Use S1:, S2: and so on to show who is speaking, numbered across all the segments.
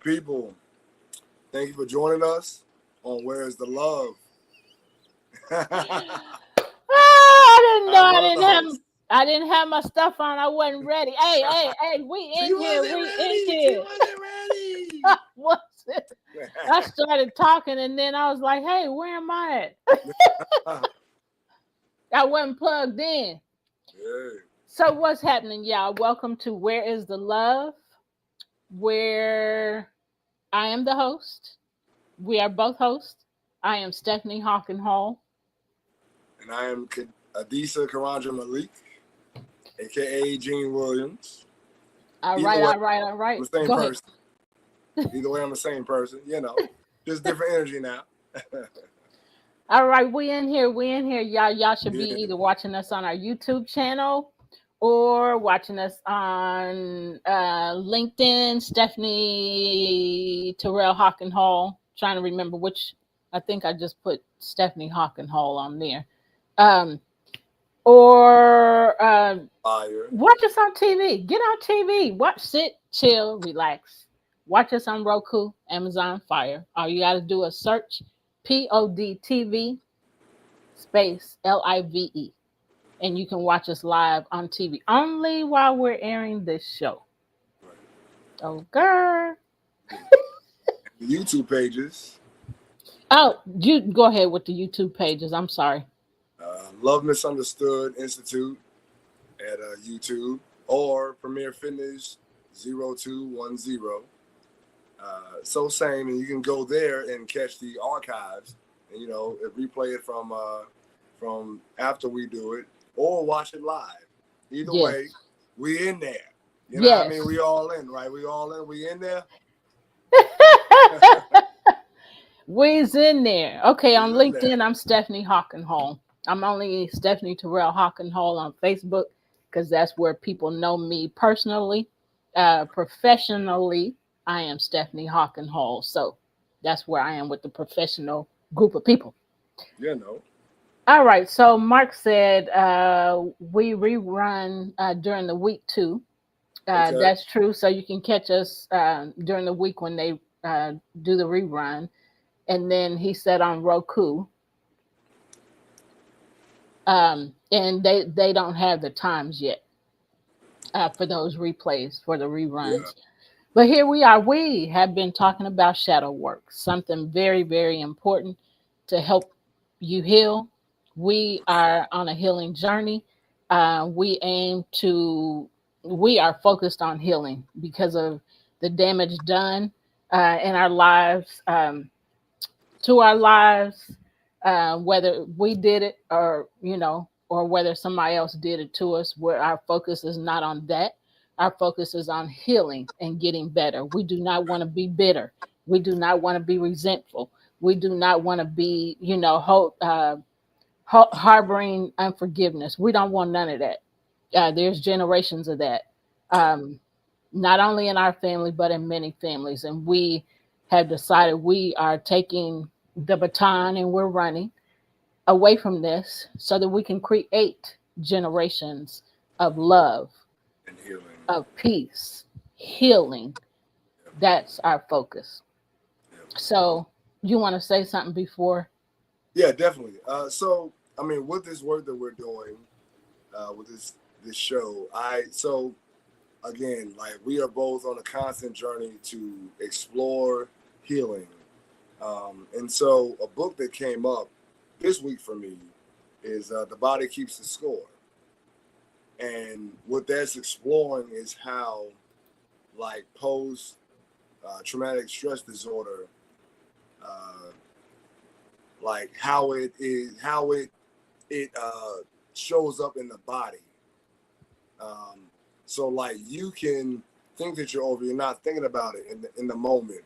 S1: people, thank you for joining us on Where is the Love?
S2: I didn't know
S1: I'm one of the hosts.
S2: I didn't have my stuff on. I wasn't ready. Hey, we
S1: She
S2: in here.
S1: wasn't
S2: We in
S1: ready. She
S2: here.
S1: wasn't ready.
S2: What's it? I started talking and then I was like, hey, where am I at? I wasn't plugged in.
S1: Yeah.
S2: So what's happening, y'all? Welcome to Where is the Love? Where I am the host. We are both hosts. I am Stephanie Hawken Hall.
S1: And I am Adisa Karanja Malik, aka Gene Williams.
S2: All
S1: Either
S2: right,
S1: way,
S2: all right, all
S1: I'm
S2: right.
S1: the same
S2: Go ahead.
S1: person. Either way, I'm the same person. Just different energy now.
S2: All right, we in here. We in here. Y'all should be
S1: Yeah.
S2: either watching us on our YouTube channel or watching us on LinkedIn, Stephanie Terrell Hawken Hall. Trying to remember which. I think I just put Stephanie Hawken Hall on there. Um, or
S1: Fire.
S2: watch us on TV. Get on TV. Watch, sit, chill, relax. Watch us on Roku, Amazon Fire. All you got to do is search PODTV space LIVE. And you can watch us live on TV only while we're airing this show.
S1: Right.
S2: Oh, girl.
S1: The YouTube pages.
S2: Oh, you go ahead with the YouTube pages. I'm sorry.
S1: Love Misunderstood Institute at YouTube or Premier Fitness 0210. So same, and you can go there and catch the archives, and replay it from after we do it, or watch it live. Either
S2: Yes.
S1: way, we in there. You know what I
S2: Yes.
S1: mean? We all in, right? We all in. We in there.
S2: We's in there. Okay, on
S1: We's in there.
S2: LinkedIn, I'm Stephanie Hawken Hall. I'm only Stephanie Terrell Hawken Hall on Facebook because that's where people know me personally. Professionally, I am Stephanie Hawken Hall. So that's where I am with the professional group of people.
S1: You know.
S2: All right. So Mark said we rerun during the week too.
S1: Okay.
S2: That's true. So you can catch us during the week when they do the rerun. And then he said on Roku. And they don't have the times yet for those replays for the
S1: Yeah.
S2: reruns. But here we are. We have been talking about shadow work, something very, very important to help you heal. We are on a healing journey. We aim to, we are focused on healing because of the damage done in our lives, to our lives, whether we did it or whether somebody else did it to us, where our focus is not on that. Our focus is on healing and getting better. We do not want to be bitter. We do not want to be resentful. We do not want to be, harboring unforgiveness. We don't want none of that. There's generations of that, um, not only in our family, but in many families. And we have decided we are taking the baton and we're running away from this so that we can create generations of love,
S1: And healing.
S2: of peace, healing. That's our focus.
S1: Yeah.
S2: So, you want to say something before?
S1: Yeah, definitely. So I mean, with this work that we're doing, with this show, again, like we are both on a constant journey to explore healing. And so a book that came up this week for me is The Body Keeps the Score. And what that's exploring is how, like, post traumatic stress disorder, uh, like how it shows up in the body. So like you can think that you're not thinking about it in the moment,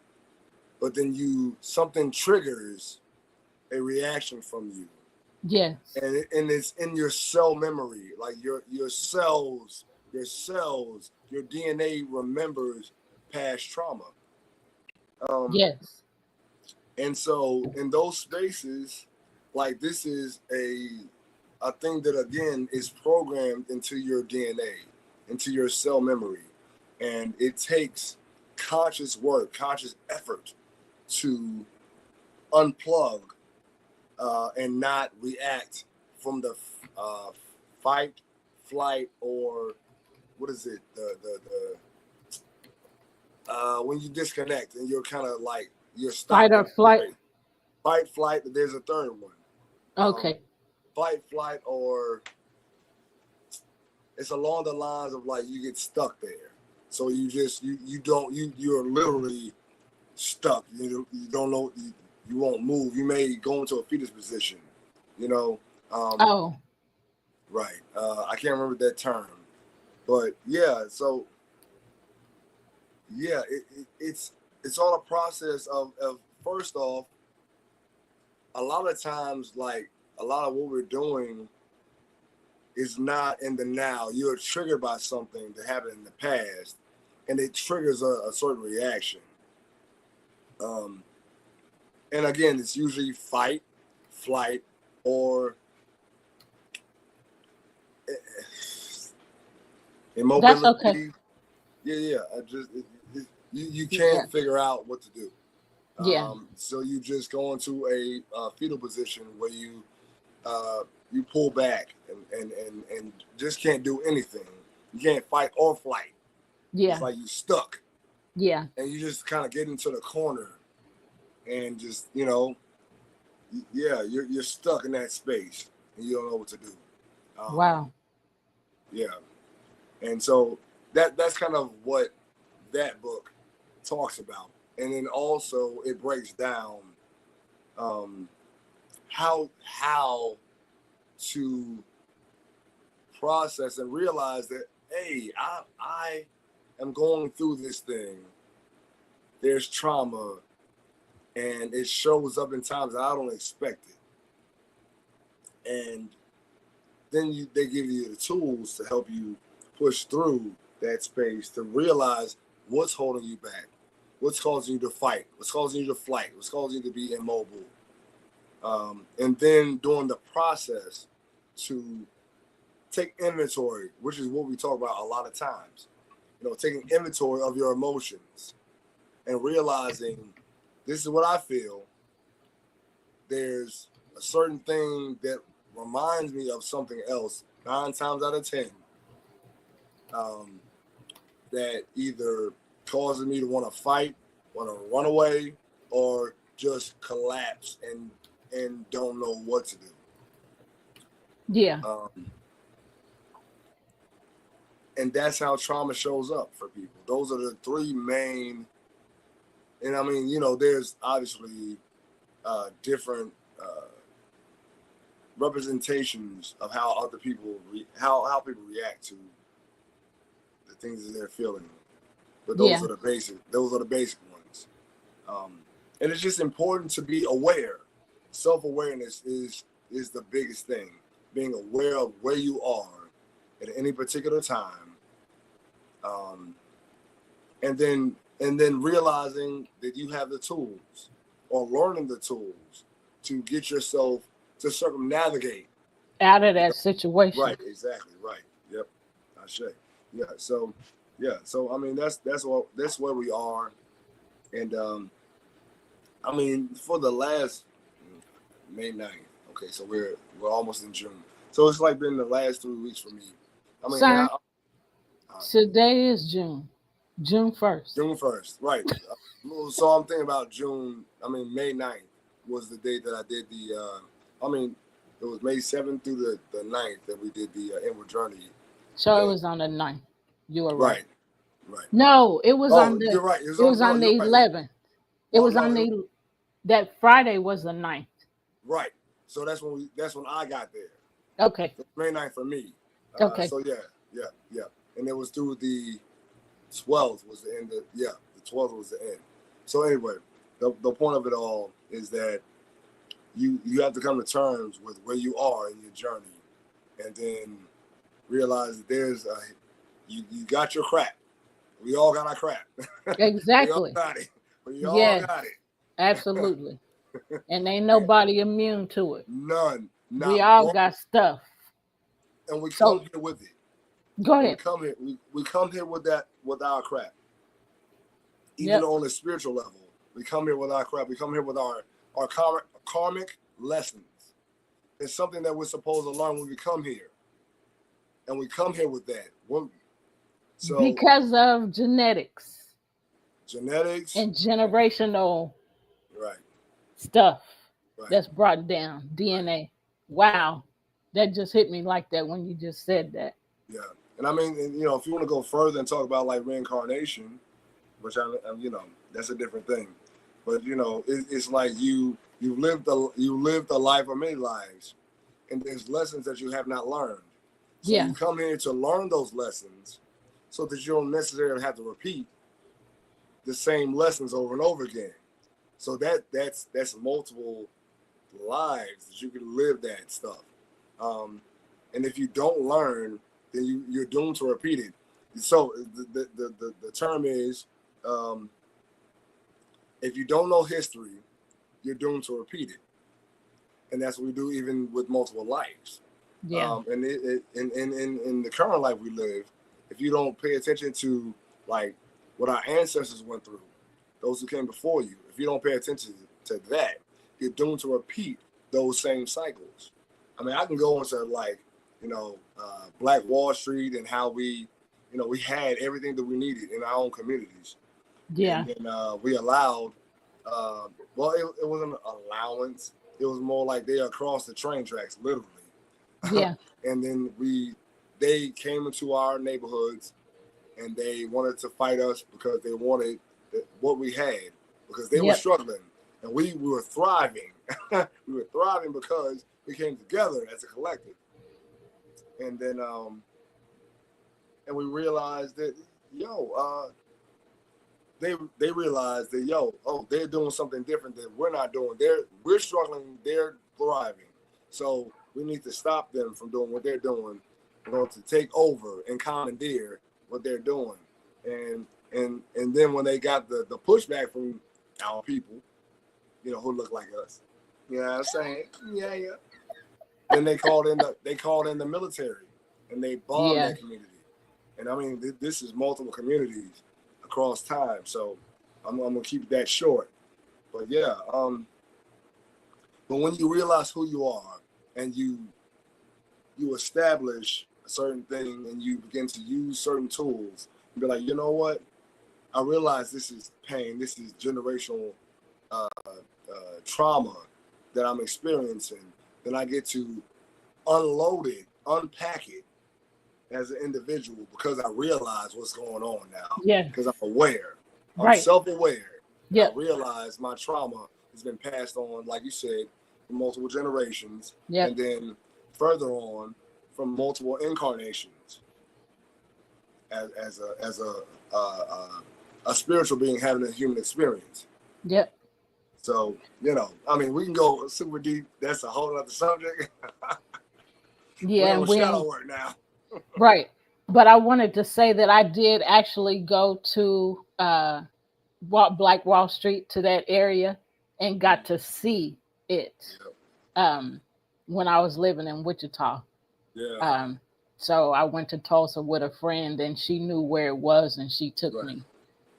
S1: but then something triggers a reaction from you,
S2: Yes.
S1: and it's in your cell memory, like your cells, your DNA remembers past trauma.
S2: Yes.
S1: And so in those spaces, like this is a thing that again is programmed into your DNA, into your cell memory, and it takes conscious work, conscious effort to unplug and not react from the fight, flight, or what is it? The when you disconnect and you're kind of like you're
S2: Fight
S1: stopped
S2: or
S1: in
S2: flight.
S1: place. Fight, flight. There's a third one. Um,
S2: Okay.
S1: fight, flight, or it's along the lines of like you get stuck there. So you don't you're literally stuck. You don't know you won't move. You may go into a fetus position. You know, um,
S2: Oh,
S1: right. I can't remember that term, but yeah. So yeah, it's all a process of first off, a lot of times like a lot of what we're doing is not in the now. You're triggered by something that happened in the past, and it triggers a certain reaction. Um, and again, it's usually fight, flight, or
S2: that's okay.
S1: immobility. Yeah. I just you
S2: Yeah.
S1: can't figure out what to do.
S2: Yeah.
S1: So you just go into a fetal position where uh, you pull back and just can't do anything. You can't fight or flight. It's
S2: Yeah.
S1: like you stuck,
S2: Yeah.
S1: and you just kind of get into the corner and just yeah, you're stuck in that space and you don't know what to do. Um,
S2: Wow.
S1: yeah, and so that's kind of what that book talks about, and then also it breaks down um, how to process and realize that hey, I am going through this thing. There's trauma, and it shows up in times that I don't expect it, and then they give you the tools to help you push through that space to realize what's holding you back, what's causing you to fight, what's causing you to flight, what's causing you to be immobile, and then during the process to take inventory, which is what we talk about a lot of times. Taking inventory of your emotions and realizing this is what I feel. There's a certain thing that reminds me of something else 9 times out of 10, um, that either causes me to want to fight, want to run away, or just collapse and don't know what to do.
S2: Yeah.
S1: Um, and that's how trauma shows up for people. Those are the three main. And I mean, there's obviously different representations of how other people how people react to the things that they're feeling. But those
S2: Yeah.
S1: are the basic. Those are the basic ones. Um, and it's just important to be aware. Self-awareness is the biggest thing. Being aware of where you are at any particular time, um, and then realizing that you have the tools, or learning the tools to get yourself to circumnavigate.
S2: Out of that situation.
S1: Right, exactly, right. Yep, I say. Yeah, so yeah, so I mean that's where we are, and I mean for the last May 9th. Okay, so we're almost in June. So it's like been the last 3 weeks for me. I mean,
S2: Son,
S1: uh,
S2: today is June 1st.
S1: June 1st, right? So I'm thinking about June. I mean, May 9th was the date that I did the. I mean, it was May 7th through the 9th that we did the inward journey.
S2: So it
S1: The
S2: was on the 9th. You were right.
S1: right, right.
S2: No, it was on
S1: Oh,
S2: the
S1: you're right. It was
S2: it
S1: on.
S2: was
S1: No,
S2: on
S1: you're
S2: the
S1: right.
S2: 11th. It
S1: Well,
S2: was
S1: no,
S2: on the that Friday was the 9th.
S1: right. So that's when I got there.
S2: Okay.
S1: So May 9th for me.
S2: Okay.
S1: So yeah, and it was through the 12th was the end of the 12th was the end. So anyway, the point of it all is that you have to come to terms with where you are in your journey, and then realize that you got your crap. We all got our crap. We all
S2: Exactly.
S1: got it. We all
S2: Yes,
S1: got it.
S2: absolutely. And ain't nobody immune to it.
S1: None,
S2: We
S1: not
S2: all
S1: one,
S2: got stuff.
S1: and we come
S2: So
S1: here with it.
S2: go
S1: And we
S2: ahead.
S1: come here. We come here with that with our crap. even
S2: Yep.
S1: on a spiritual level. We come here with our crap. We come here with our karmic lessons. It's something that we're supposed to learn when we come here, and we come here with that. So
S2: Because of genetics
S1: genetics,
S2: and generational
S1: right,
S2: stuff
S1: right,
S2: that's brought down,
S1: right,
S2: DNA. Wow. That just hit me like that when you just said that.
S1: yeah. And I mean, and, if you want to go further and talk about like reincarnation, which that's a different thing. But it's like you lived a life of many lives, and there's lessons that you have not learned. So
S2: Yeah.
S1: you come here to learn those lessons, so that you don't necessarily have to repeat the same lessons over and over again. So that's multiple lives that you can live that stuff. And if you don't learn, then you're doomed to repeat it. So the term is, um, if you don't know history, you're doomed to repeat it, and that's what we do even with multiple lives.
S2: Yeah.
S1: And in the current life we live, if you don't pay attention to like what our ancestors went through, those who came before you, if you don't pay attention to that, you're doomed to repeat those same cycles. I mean, I can go into like Black Wall Street and how we had everything that we needed in our own communities,
S2: Yeah.
S1: and then we allowed. Well, it wasn't an allowance. It was more like they across the train tracks, literally.
S2: Yeah.
S1: And then they came into our neighborhoods and they wanted to fight us because they wanted what we had, because they were
S2: Yep.
S1: struggling and we were thriving. We were thriving because we came together as a collective. And then and we realized that they realized that they're doing something different that we're not doing. We're struggling, they're thriving. So we need to stop them from doing what they're doing in order to take over and commandeer what they're doing. And then when they got the pushback from our people, who look like us, you know what I'm saying? Yeah, yeah. Then they called in the military and they bombed
S2: Yeah.
S1: that community. And I mean, this is multiple communities across time. So I'm gonna keep that short. But yeah, but when you realize who you are and you establish a certain thing and you begin to use certain tools, you be like, you know what? I realize this is pain. This is generational trauma that I'm experiencing. Then I get to unload it, unpack it as an individual because I realize what's going on now.
S2: Yeah.
S1: Because I'm aware. I'm
S2: Right.
S1: self-aware. I
S2: Yep.
S1: realize my trauma has been passed on, like you said, from multiple generations,
S2: Yep.
S1: and then further on from multiple incarnations as a spiritual being having a human experience.
S2: Yep.
S1: So, I mean, we can go super deep. That's a whole other subject. We're
S2: Yeah.
S1: on shadow work now.
S2: Right. But I wanted to say that I did actually go to Black Wall Street, to that area, and got to see it um, when I was living in Wichita.
S1: Yeah.
S2: Um, so I went to Tulsa with a friend, and she knew where it was, and she took
S1: Right.
S2: me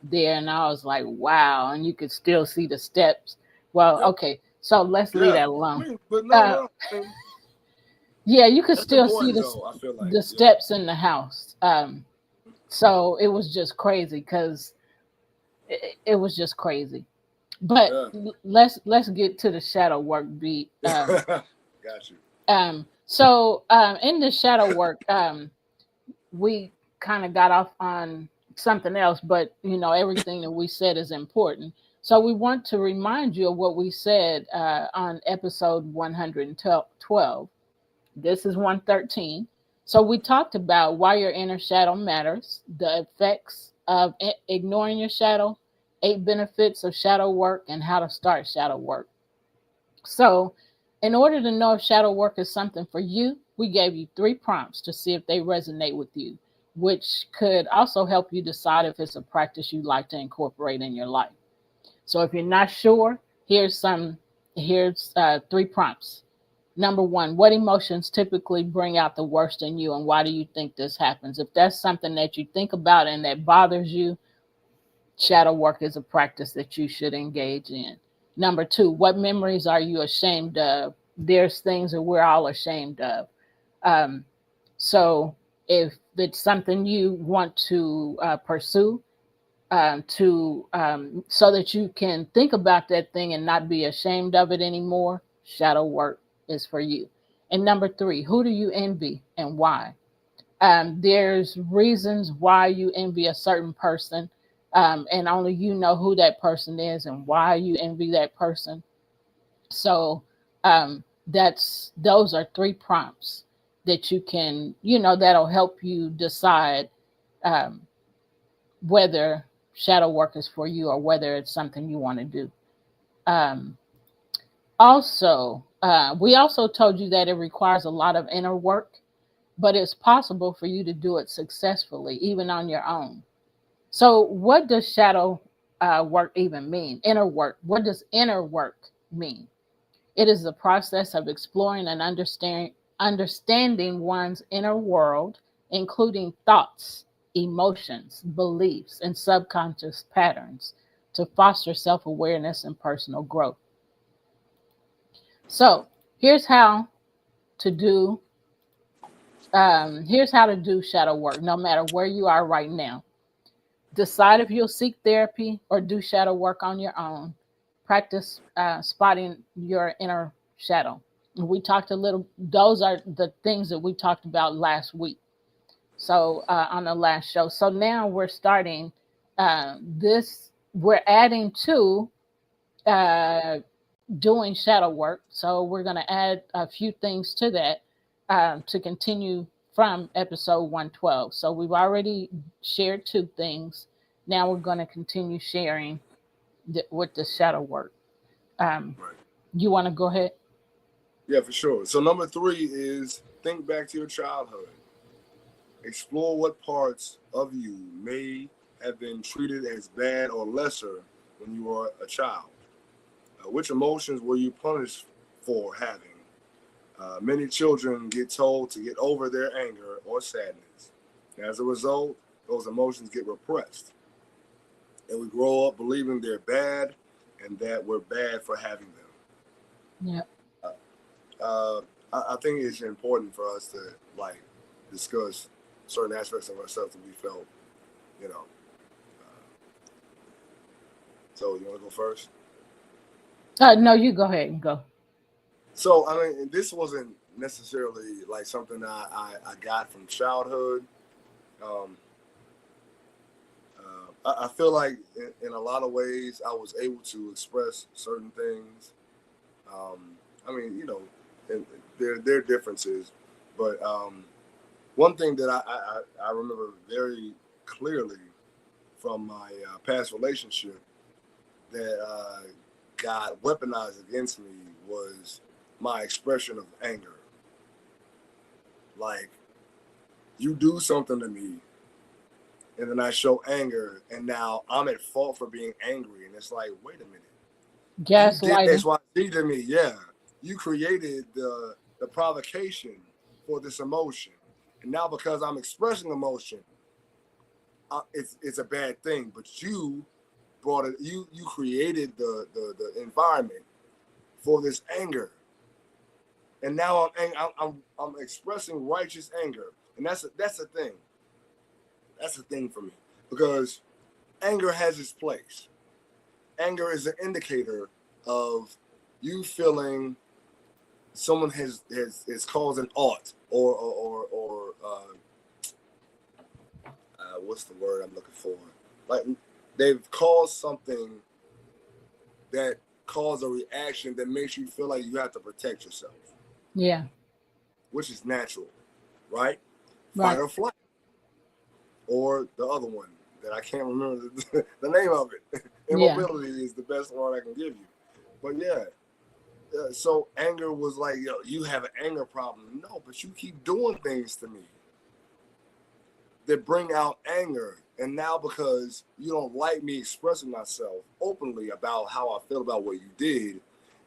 S2: there, and I was like, "Wow!" And you could still see the steps. Well,
S1: Yeah.
S2: okay, so let's leave that
S1: I
S2: alone.
S1: mean, but
S2: Uh,
S1: I mean,
S2: yeah, you could
S1: that's
S2: still see
S1: important though, I feel like.
S2: the steps in the house. So it was just crazy because it was just crazy. But
S1: Yeah.
S2: let's get to the shadow work beat.
S1: Got you.
S2: So in the shadow work, we kind of got off on something else, but everything that we said is important. So we want to remind you of what we said on episode 112. This is 113. So we talked about why your inner shadow matters, the effects of ignoring your shadow, 8 benefits of shadow work, and how to start shadow work. So, in order to know if shadow work is something for you, we gave you 3 prompts to see if they resonate with you, which could also help you decide if it's a practice you'd like to incorporate in your life. So, if you're not sure, here's 3 prompts. Number 1, what emotions typically bring out the worst in you, and why do you think this happens? If that's something that you think about and that bothers you, Shadow work is a practice that you should engage in. Number two, what memories are you ashamed of? There's things that we're all ashamed of. Um, so if it's something you want to pursue, to so that you can think about that thing and not be ashamed of it anymore, shadow work is for you. And number three, who do you envy and why? There's reasons why you envy a certain person, and only you know who that person is and why you envy that person. So that's those are three prompts that you can, that'll help you decide um, whether shadow work is for you or whether it's something you want to do. Um, we also told you that it requires a lot of inner work, but it's possible for you to do it successfully, even on your own. So, what does shadow work even mean? Inner work. What does inner work mean? It is the process of exploring and understanding one's inner world, including thoughts, emotions, beliefs, and subconscious patterns to foster self awareness and personal growth. So, here's how to do here's how to do shadow work no matter where you are right now. Decide if you'll seek therapy or do shadow work on your own. Practice spotting your inner shadow. We talked a little, those are the things that we talked about last week. So, on the last show. So now we're starting we're adding to uh, doing shadow work. So we're going to add a few things to that to continue from episode 112. So we've already shared two things. Now we're going to continue sharing with the shadow work. Um,
S1: Right.
S2: you want to go ahead?
S1: Yeah, for sure. So number three is think back to your childhood. Explore what parts of you may have been treated as bad or lesser when you were a child. Which emotions were you punished for having? Many children get told to get over their anger or sadness. As a result, those emotions get repressed. And we grow up believing they're bad and that we're bad for having them.
S2: Yeah.
S1: Uh, uh, I think it's important for us to like discuss certain aspects of ourselves that we felt, you know. Uh, so you want to go first?
S2: No, you go ahead and go.
S1: So I mean, this wasn't necessarily like something I got from childhood. Um, I feel like in a lot of ways I was able to express certain things. I mean, and there are differences, but one thing that I remember very clearly from my past relationship that got weaponized against me was my expression of anger. Like, you do something to me, and then I show anger, and now I'm at fault for being angry. And it's like, wait a minute, you did
S2: Gaslighting.
S1: X, Y, Z to me. Yeah, you created the provocation for this emotion, and now because I'm expressing emotion, it's a bad thing. But you brought it. You created the environment for this anger, and now I'm expressing righteous anger, and that's the thing. That's the thing for me because anger has its place. Anger is an indicator of you feeling someone has caused an ought or what's the word I'm looking for? Like they've caused something that caused a reaction that makes you feel like you have to protect yourself,
S2: Yeah.
S1: which is natural, right? Fight
S2: Right.
S1: or flight, or the other one that I can't remember the name of it.
S2: Yeah.
S1: Immobility is the best one I can give you. But yeah, so anger was like, yo, you have an anger problem. No, but you keep doing things to me that bring out anger. And now because you don't like me expressing myself openly about how I feel about what you did,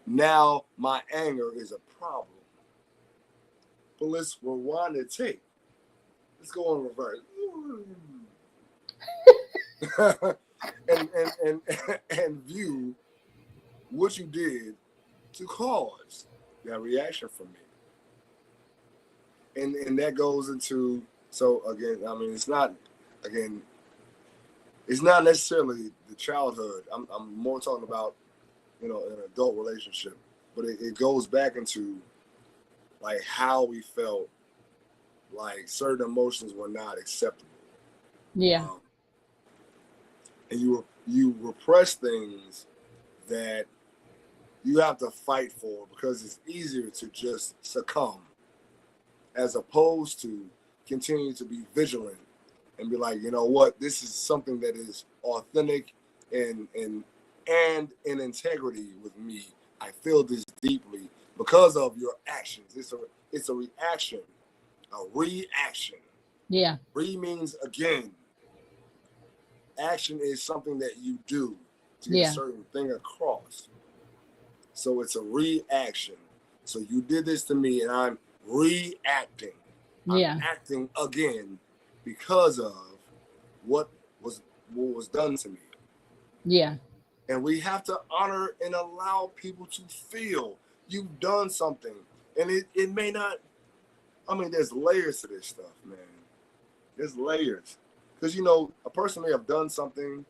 S1: now my anger is a problem. But let's rewind the tape. Let's go on reverse. and and view what you did to cause that reaction from me. And that goes into, so again, I mean, again it's not necessarily the childhood. I'm more talking about, an adult relationship, but it goes back into like how we felt like certain emotions were not acceptable.
S2: Yeah.
S1: um, and you repress things that you have to fight for because it's easier to just succumb as opposed to continue to be vigilant and be like, you know what, this is something that is authentic and in integrity with me. I feel this deeply because of your actions. It's a reaction, a reaction.
S2: Yeah.
S1: Re means again. Action is something that you do to get a
S2: Yeah.
S1: certain thing across. So it's a reaction. So you did this to me, and I'm reacting. I'm
S2: Yeah.
S1: acting again because of what was done to me.
S2: Yeah.
S1: And we have to honor and allow people to feel you've done something. And it may not, I mean, there's layers to this stuff, man. There's layers. Because, a person may have done something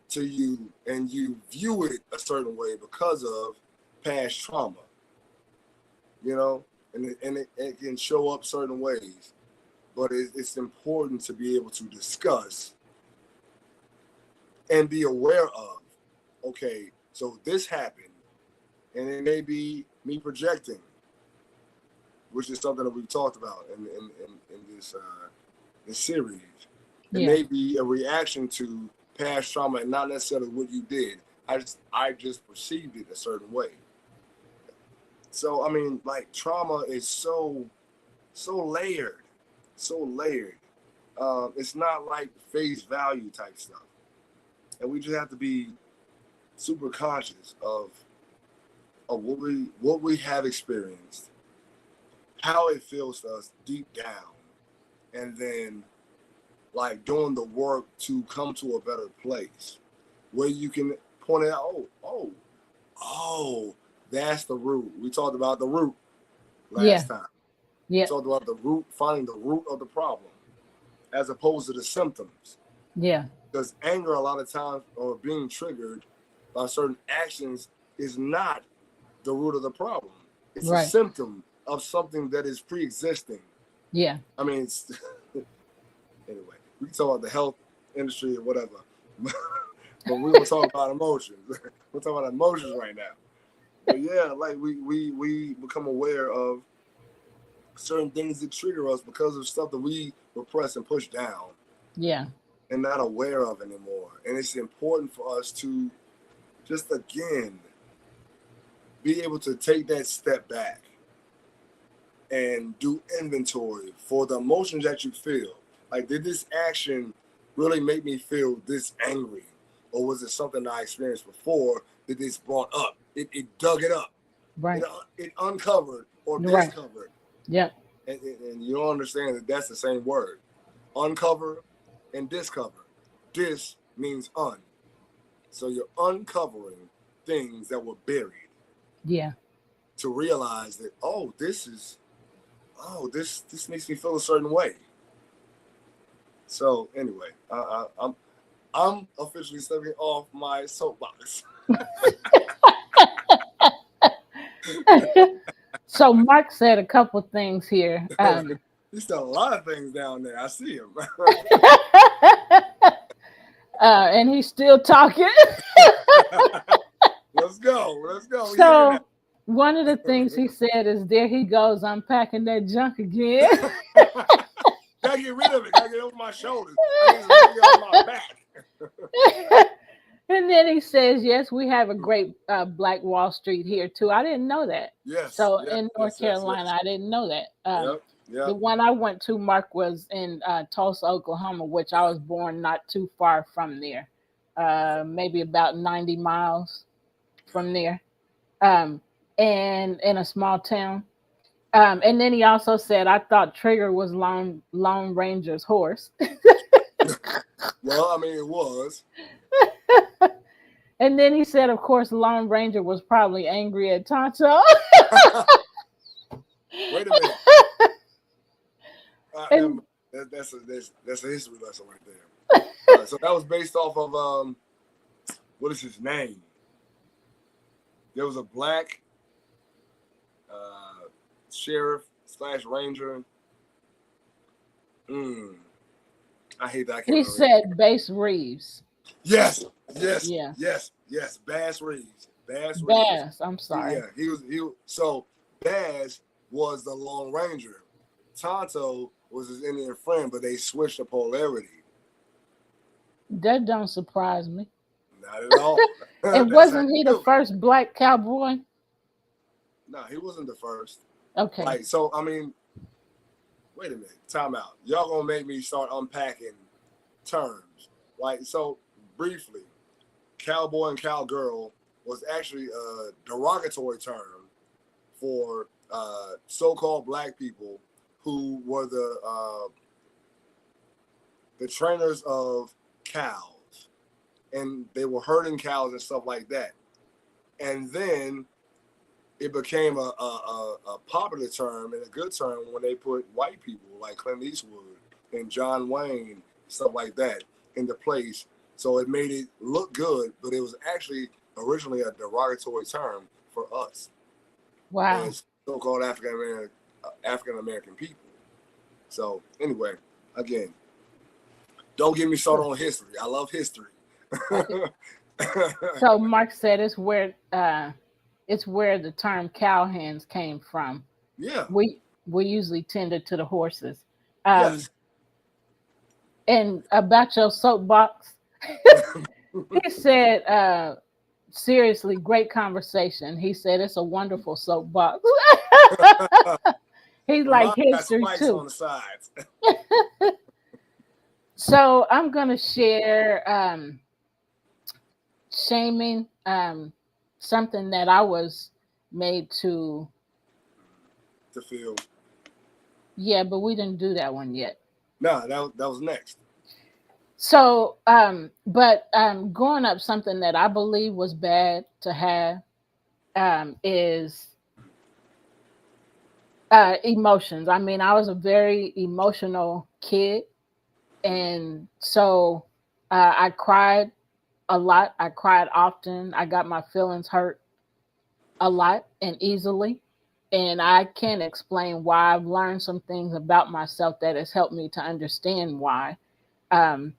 S1: to you and you view it a certain way because of past trauma, and it can show up certain ways. But it's important to be able to discuss and be aware of, okay, so this happened, and it may be me projecting, which is something that we've talked about in this series. It
S2: Yeah.
S1: may be a reaction to past trauma and not necessarily what you did. I just perceived it a certain way. So I mean, like, trauma is so layered, so layered. It's not like face value type stuff, and we just have to be super conscious of what we have experienced, how it feels to us deep down, and then like doing the work to come to a better place where you can point it out. Oh, that's the root. We talked about the root
S2: Yeah.
S1: last time. We
S2: Yeah.
S1: talked about the root, finding the root of the problem as opposed to the symptoms.
S2: Yeah.
S1: Because anger, a lot of times, or being triggered by certain actions, is not the root of the problem. It's a
S2: Right.
S1: symptom of something that is pre-existing.
S2: Yeah.
S1: I mean, anyway, we can talk about the health industry or whatever, but we're gonna talk about emotions. We're talking about emotions right now. But yeah, like we become aware of certain things that trigger us because of stuff that we repress and push down
S2: Yeah.
S1: and not aware of anymore. And it's important for us to just again be able to take that step back and do inventory for the emotions that you feel. Like, did this action really make me feel this angry? Or was it something I experienced before that this brought up? It dug it up.
S2: Right.
S1: It uncovered or
S2: Right.
S1: discovered.
S2: Yep.
S1: And you don't understand that that's the same word. Uncover and discover. Dis means un. So you're uncovering things that were buried
S2: Yeah.
S1: to realize that, this makes me feel a certain way. So anyway, I'm officially stepping off my soapbox.
S2: So Mark said a couple things here.
S1: There's still a lot of things down there. I see him.
S2: And he's still talking.
S1: Let's go. Let's go. We here
S2: So one of the things he said is, there he goes unpacking that junk again.
S1: now. Gotta get rid of it. Gotta get it over my shoulders. I need to let it off my back.
S2: And then he says, yes, we have a great Black Wall Street here too. I didn't know that.
S1: Yes.
S2: So
S1: Yes,
S2: in North
S1: yes, yes,
S2: Carolina,
S1: yes.
S2: I didn't know that.
S1: Yep.
S2: The
S1: Yep.
S2: one I went to, Mark, was in Tulsa, Oklahoma, which I was born not too far from there, maybe about 90 miles from there, um, and in a small town. And then he also said, I thought Trigger was Lone Ranger's horse.
S1: Well, I mean, it was.
S2: And then he said, of course, Lone Ranger was probably angry at Tonto.
S1: Wait a minute. Never
S2: And
S1: mind. That's a history lesson right there. All right, so that was based off of what is his name? There was a black uh, sheriff slash ranger. Mm, I hate that. I can't
S2: he
S1: remember.
S2: said Bass Reeves.
S1: Yes, yes,
S2: Yeah.
S1: yes, yes. Bass Reeves. Bass Reeves.
S2: Bass. I'm
S1: Yeah,
S2: sorry.
S1: so Bass was the Lone Ranger. Tonto was his Indian friend, but they switched the polarity.
S2: That don't surprise me.
S1: Not at all.
S2: And
S1: That's how
S2: wasn't he
S1: you
S2: the
S1: do it.
S2: first black cowboy?
S1: No, he wasn't the first.
S2: Okay.
S1: Like, so I mean, wait a minute, time out. Y'all gonna make me start unpacking terms. Like, so briefly, cowboy and cowgirl was actually a derogatory term for so-called black people who were the trainers of cows, and they were herding cows and stuff like that. And then it became a popular term and a good term when they put white people like Clint Eastwood and John Wayne, stuff like that, into place. So it made it look good, but it was actually originally a derogatory term for us
S2: Wow.
S1: as so-called African American people. So anyway, again, don't get me started on history. I love history.
S2: Okay. So Mark said it's where the term cowhands came from.
S1: Yeah.
S2: We usually tended to the horses. Um,
S1: Yes.
S2: and about your soapbox, he said, seriously, great conversation. He said it's a wonderful soapbox. He's
S1: Well,
S2: like
S1: mine got
S2: history
S1: spikes
S2: too.
S1: on the sides.
S2: So I'm gonna share shaming, something that I was made to.
S1: To feel.
S2: Yeah, but we didn't do that one yet.
S1: Nah, that was next.
S2: So, but growing up, something that I believe was bad to have is emotions. I mean, I was a very emotional kid, and so I cried a lot. I cried often. I got my feelings hurt a lot and easily. And I can't explain why. I've learned some things about myself that has helped me to understand why. Um,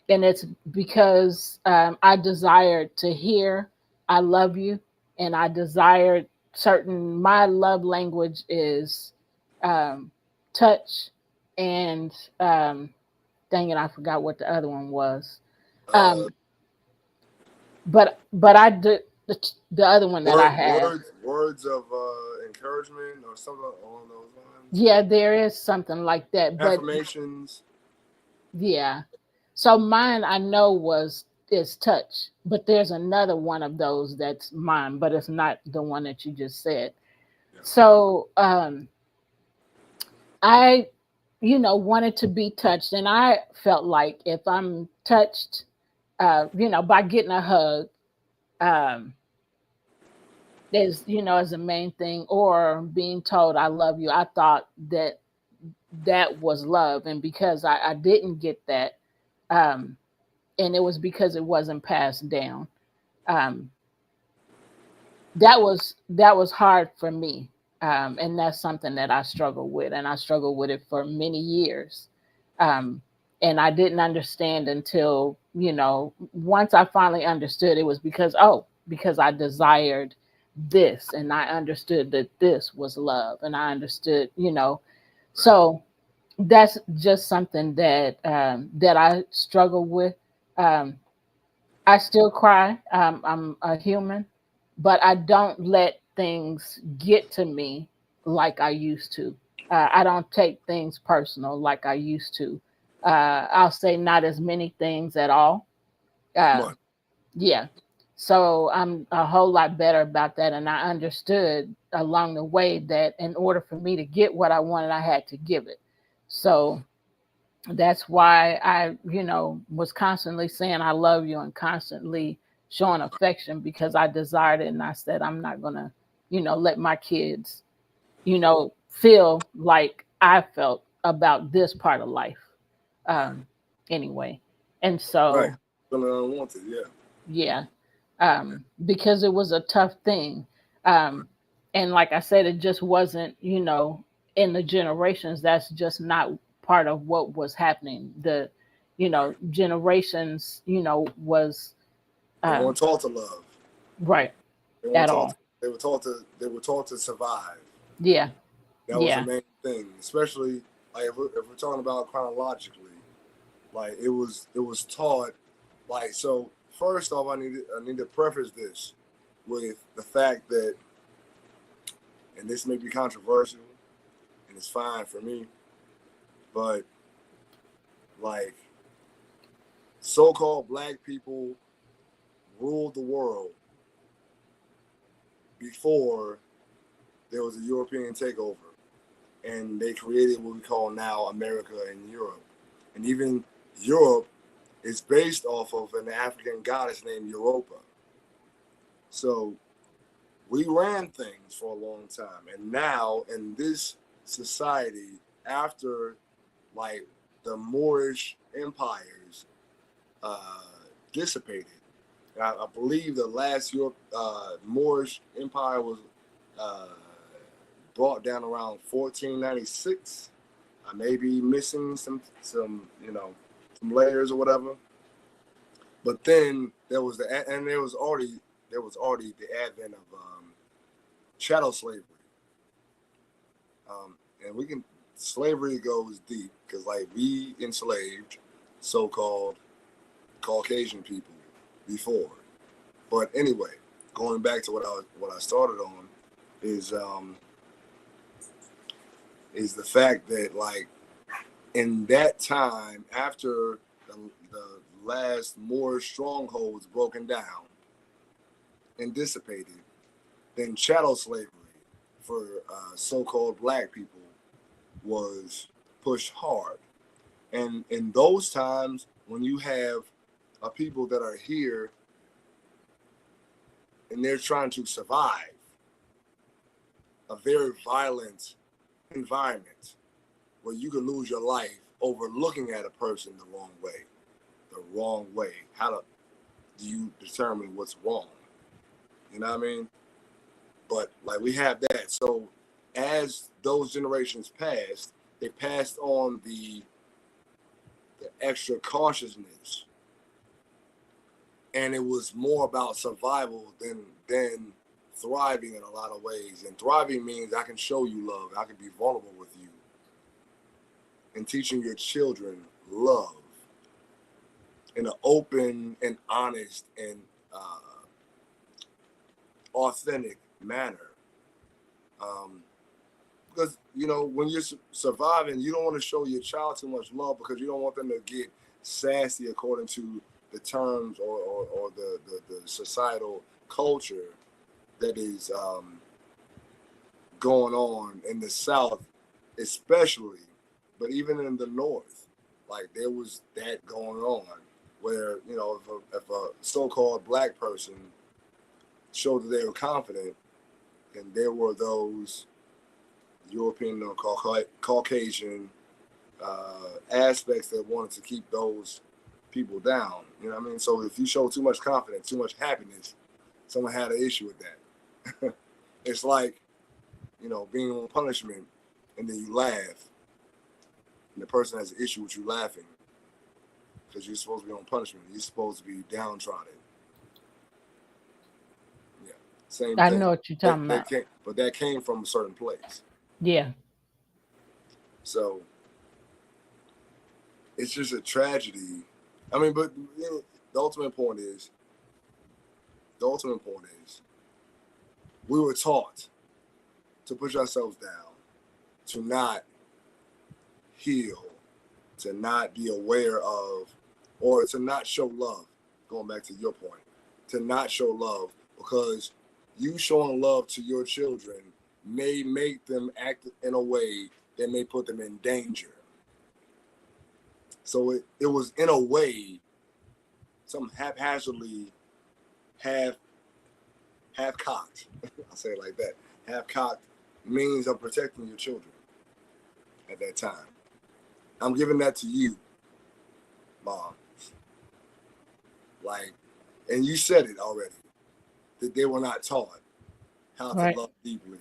S2: and it's because I desired to hear "I love you," and I desired certain. My love language is um, touch, and dang it, I forgot what the other one was.
S1: Uh,
S2: Um, but I did the other one that I have.
S1: words of encouragement or something along those lines.
S2: Yeah, there is something like that, but
S1: Affirmations.
S2: yeah. So mine I know was is touch, but there's another one of those that's mine, but it's not the one that you just said.
S1: Yeah.
S2: So I, wanted to be touched, and I felt like if I'm touched, by getting a hug, um, is the main thing, or being told I love you. I thought that was love, and because I didn't get that, um, and it was because it wasn't passed down. Um, that was hard for me, and that's something that I struggle with, and I struggled with it for many years. Um, and I didn't understand until once I finally understood, it was because I desired this, and I understood that this was love, and I understood.
S1: Right.
S2: So that's just something that I struggle with. Um, I still cry. I'm a human, but I don't let things get to me like I used to. I don't take things personal like I used to. I'll say not as many things at all. Uh,
S1: Smart.
S2: yeah. So I'm a whole lot better about that. And I understood along the way that in order for me to get what I wanted, I had to give it. So That's why I, was constantly saying I love you and constantly showing affection because I desired it. And I said, I'm not going to, let my kids, feel like I felt about this part of life. Um, anyway. And
S1: Right.
S2: so,
S1: Feeling unwanted. Yeah.
S2: yeah, because it was a tough thing. Um, and like I said, it just wasn't, in the generations, that's just not part of what was happening. The, generations, was
S1: They
S2: um,
S1: weren't taught to love.
S2: right
S1: They weren't
S2: at
S1: taught.
S2: all.
S1: They were taught to survive.
S2: Yeah,
S1: That was the
S2: yeah,
S1: main thing. Especially like if we're talking about chronologically, like it was taught. Like so, first off, I need to preface this with the fact that, and this may be controversial, and it's fine for me, but like so-called black people ruled the world before there was a European takeover, and they created what we call now America and Europe, and even Europe is based off of an African goddess named Europa. So we ran things for a long time, and now in this society, after like the Moorish empires uh, dissipated, I believe the last Europe Moorish empire was uh, brought down around 1496. I may be missing some some layers or whatever. But then there was already the advent of chattel slavery, and we can slavery goes deep because like we enslaved so-called Caucasian people before. But anyway, going back to what I started on is um, is the fact that like in that time after the last Moorish stronghold was broken down and dissipated, then chattel slavery for so-called black people was pushed hard. And in those times, when you have people that are here and they're trying to survive a very violent environment where you could lose your life over looking at a person the wrong way. The wrong way. Do you determine what's wrong? You know what I mean? But like we have that. So as those generations passed, they passed on the extra cautiousness, and it was more about survival than thriving in a lot of ways. And thriving means I can show you love, I can be vulnerable with you, and teaching your children love in an open and honest and authentic manner. Um, because when you're surviving, you don't want to show your child too much love because you don't want them to get sassy according to the terms or the societal culture that is going on in the South, especially, but even in the North, like there was that going on where if a so-called black person showed that they were confident, and there were those European or Caucasian aspects that wanted to keep those people down. You know what I mean? So if you show too much confidence, too much happiness, someone had an issue with that. It's like, being on punishment and then you laugh and the person has an issue with you laughing because you're supposed to be on punishment. You're supposed to be downtrodden. Yeah, same
S2: I
S1: thing.
S2: know what you're talking about.
S1: But that came from a certain place.
S2: Yeah,
S1: So it's just a tragedy. I mean, but the ultimate point is, the ultimate point is, we were taught to push ourselves down, to not heal, to not be aware of, or to not show love. Going back to your point, to not show love because you showing love to your children may make them act in a way that may put them in danger. So it was in a way, some haphazardly half half cocked. I'll say it like that. Half cocked means of protecting your children at that time. I'm giving that to you, Mom. Like, and you said it already that they were not taught how to
S2: Right.
S1: love deeply.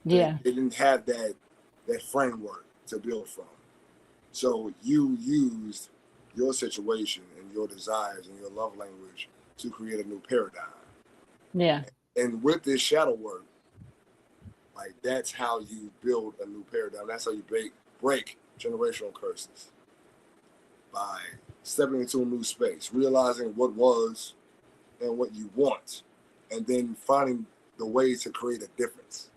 S2: Yeah.
S1: They didn't have that framework to build from. So you used your situation and your desires and your love language to create a new paradigm.
S2: Yeah.
S1: And with this shadow work, like that's how you build a new paradigm. That's how you break generational curses by stepping into a new space, realizing what was and what you want, and then finding the way to create a difference.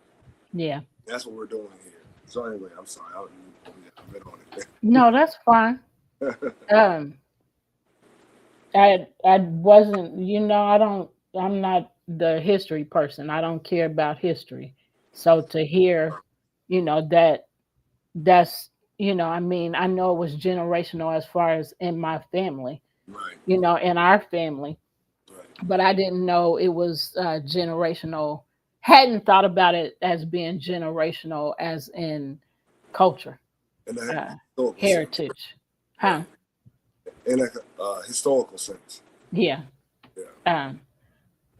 S2: Yeah.
S1: That's what we're doing here. So anyway, I'm sorry. I've been on
S2: No, that's fine.
S1: it.
S2: Um, I wasn't, I'm not the history person. I don't care about history. So to hear, that that's, I mean, I know it was generational as far as in my family,
S1: Right,
S2: in our family,
S1: right.
S2: but I didn't know it was generational. Hadn't thought about it as being generational as in culture,
S1: In a
S2: uh,
S1: historical sense.
S2: heritage. Huh?
S1: Right. In a historical sense.
S2: Yeah.
S1: Yeah.
S2: Um,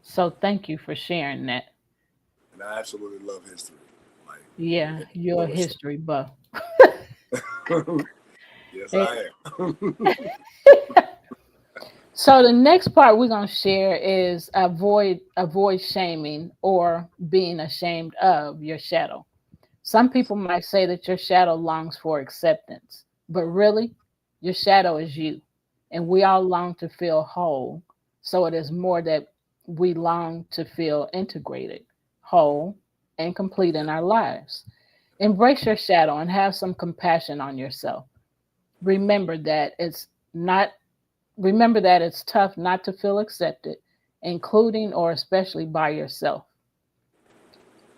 S2: so thank you for sharing that.
S1: And I absolutely love history. Like,
S2: Yeah, you're a
S1: more so.
S2: history buff.
S1: Yes,
S2: Eh,
S1: I am.
S2: So the next part we're gonna share is avoid shaming or being ashamed of your shadow. Some people might say that your shadow longs for acceptance, but really, your shadow is you, and we all long to feel whole. So it is more that we long to feel integrated, whole, and complete in our lives. Embrace your shadow and have some compassion on yourself. Remember that it's not remember that it's tough not to feel accepted, including or especially by yourself.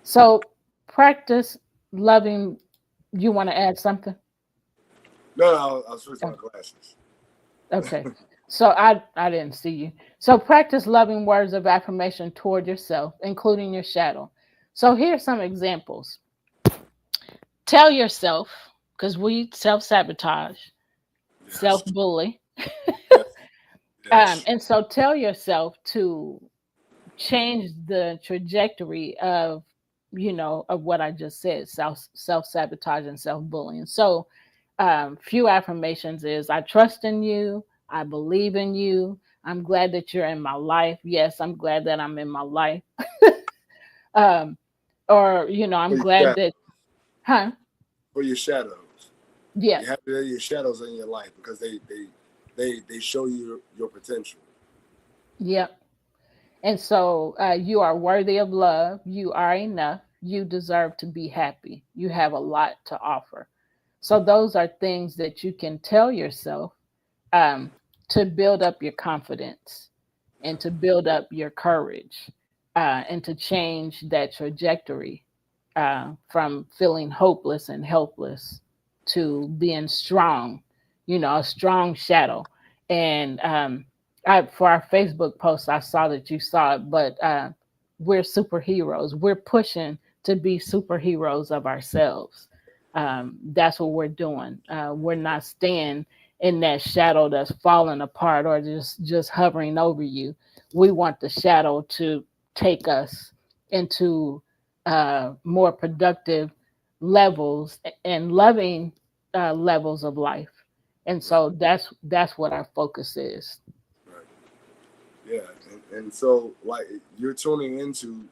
S2: So practice loving. You want to add something?
S1: No, I was switching
S2: Oh,
S1: my glasses.
S2: okay. So I didn't see you. So practice loving words of affirmation toward yourself, including your shadow. So here's some examples. Tell yourself, because we self sabotage, self
S1: Yes,
S2: bully,
S1: yes, yes.
S2: and so tell yourself to change the trajectory of what I just said, self sabotage and self bullying. So few affirmations is I trust in you, I believe in you, I'm glad that you're in my life. Yes, I'm glad that I'm in my life. um or
S1: For
S2: I'm
S1: your
S2: glad
S1: shadow,
S2: that, huh?
S1: for your shadows.
S2: Yeah.
S1: You have to have your shadows in your life because they show you your potential.
S2: Yep. And so you are worthy of love, you are enough, you deserve to be happy, you have a lot to offer. So those are things that you can tell yourself, um, to build up your confidence and to build up your courage, and to change that trajectory, from feeling hopeless and helpless to being strong, a strong shadow. And for our Facebook post, I saw that you saw it, but we're superheroes. We're pushing to be superheroes of ourselves. That's what we're doing. We're not staying in that shadow that's falling apart or just hovering over you. We want the shadow to take us into more productive levels and loving levels of life. And
S1: Right,
S2: so that's what our focus is.
S1: right. Yeah, and so like you're tuning into.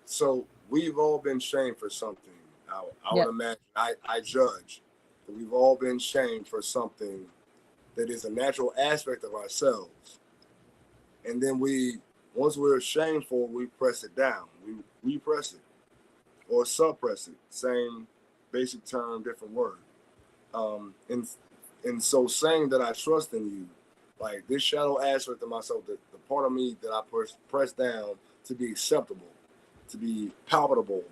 S1: So we've all been shamed for something. I would
S2: Yep.
S1: imagine. I judge that we've all been shamed for something that is a natural aspect of ourselves, and then once we're ashamed for it, we press it down. We repress it or suppress it. Same basic term, different word. And so saying that I trust in you, like this shadow aspect of myself, the part of me that I press down to be acceptable, to be palatable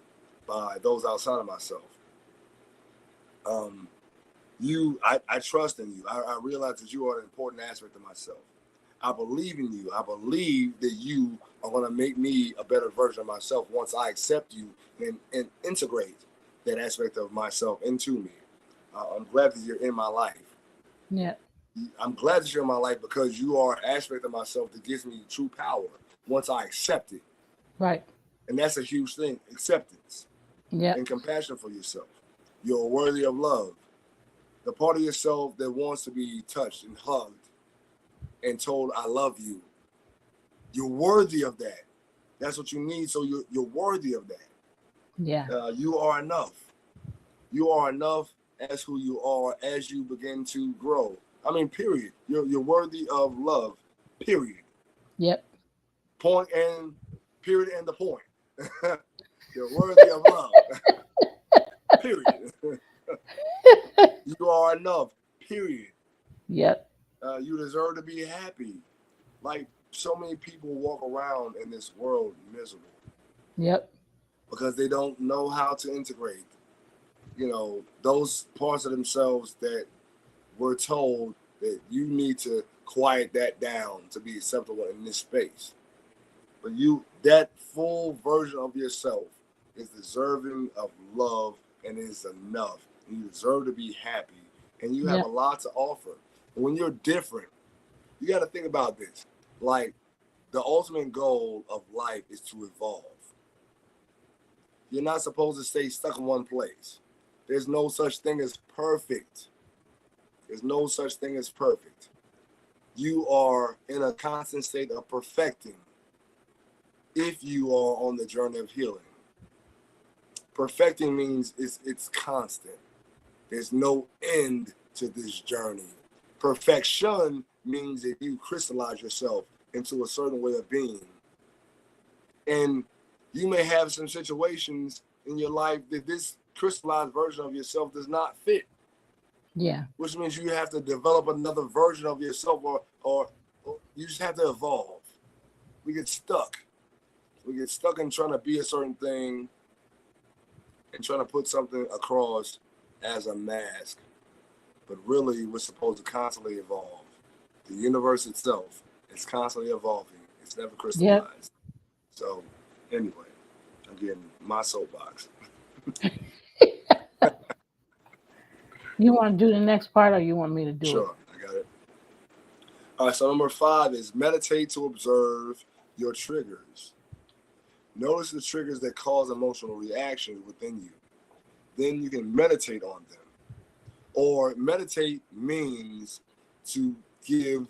S1: by those outside of myself. Um, I trust in you. I realize that you are an important aspect of myself. I believe in you. I believe that you are going to make me a better version of myself once I accept you and integrate that aspect of myself into me. I'm glad that you're in my life.
S2: Yeah.
S1: I'm glad that you're in my life because you are an aspect of myself that gives me true power once I accept it.
S2: Right.
S1: And that's a huge thing, acceptance
S2: Yep.
S1: and compassion for yourself. You're worthy of love. The part of yourself that wants to be touched and hugged and told, I love you. You're worthy of that. That's what you need. So you're worthy of that.
S2: Yeah.
S1: You are enough. You are enough as who you are as you begin to grow. I mean, period. You're worthy of love. Period.
S2: Yep.
S1: Point and period and the point. You're worthy of love. Period. You are enough. Period.
S2: Yep.
S1: You deserve to be happy. Like so many people walk around in this world miserable
S2: Yep.
S1: because they don't know how to integrate, those parts of themselves that we're told that you need to quiet that down to be acceptable in this space. But that full version of yourself is deserving of love and is enough. And you deserve to be happy and you have a
S2: Yep.
S1: lot to offer. And when you're different, you got to think about this. Like the ultimate goal of life is to evolve. You're not supposed to stay stuck in one place. There's no such thing as perfect. There's no such thing as perfect. You are in a constant state of perfecting if you are on the journey of healing. Perfecting means it's constant. There's no end to this journey. Perfection means that you crystallize yourself into a certain way of being. And you may have some situations in your life that this crystallized version of yourself does not fit.
S2: Yeah.
S1: Which means you have to develop another version of yourself or you just have to evolve. We get stuck. We get stuck in trying to be a certain thing and trying to put something across as a mask. But really, we're supposed to constantly evolve. The universe itself is constantly evolving. It's never
S2: Yep.
S1: crystallized. So, anyway, again, my soapbox.
S2: You want to do the next part or you want me to do it?
S1: Sure, I got it. All right, so number 5 is meditate to observe your triggers. Notice the triggers that cause emotional reactions within you. Then you can meditate on them. Or meditate means to give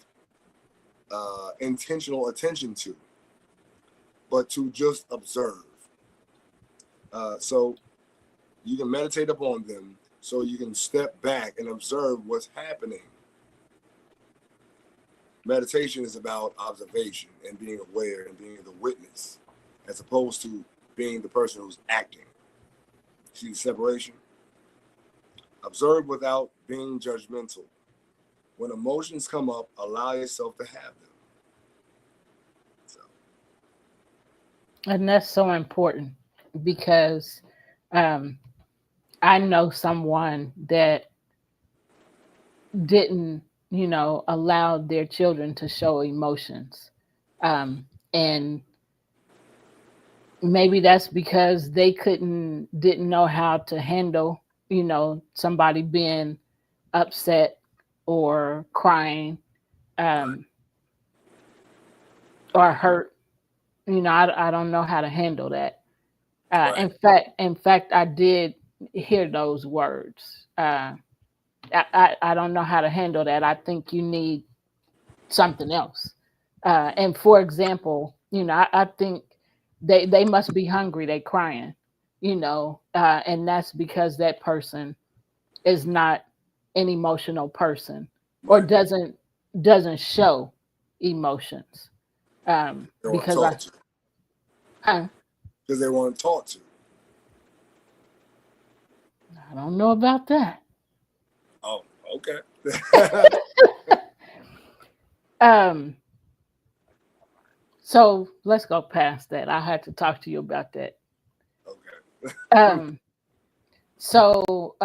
S1: intentional attention to, but to just observe. So you can meditate upon them so you can step back and observe what's happening. Meditation is about observation and being aware and being the witness, as opposed to being the person who's acting. See the separation? Observe without being judgmental. When emotions come up, allow yourself to have them. So,
S2: And that's so important because um, I know someone that didn't, allow their children to show emotions. And maybe that's because they didn't know how to handle, somebody being upset or crying,
S1: right,
S2: um, or hurt. I don't know how to handle that.
S1: right,
S2: In fact, I did hear those words. I don't know how to handle that. I think you need something else. And for example, I think they must be hungry. They crying, and that's because that person is not an emotional person or
S1: right.
S2: doesn't show emotions.
S1: They weren't
S2: Because I,
S1: taught to.
S2: huh,
S1: Because they weren't taught to.
S2: I don't know about that.
S1: Oh, okay.
S2: Um, so let's go past that. I had to talk to you about that.
S1: Okay.
S2: Um, so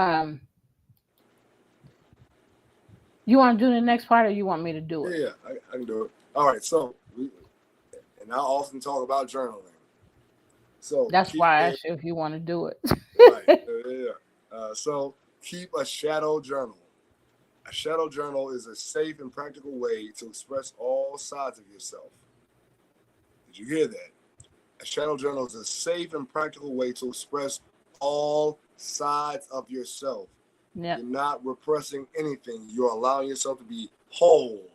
S2: You want to do the next part, or you want me to do it?
S1: Yeah, I can do it. All right, so and I often talk about journaling. So
S2: That's
S1: keep
S2: why I
S1: a
S2: asked you if you want to do
S1: right.
S2: it.
S1: So keep a shadow journal. A shadow journal is a safe and practical way to express all sides of yourself. Did you hear that? A shadow journal is a safe and practical way to express all sides of yourself.
S2: Yep.
S1: You're not repressing anything. You're allowing yourself to be whole,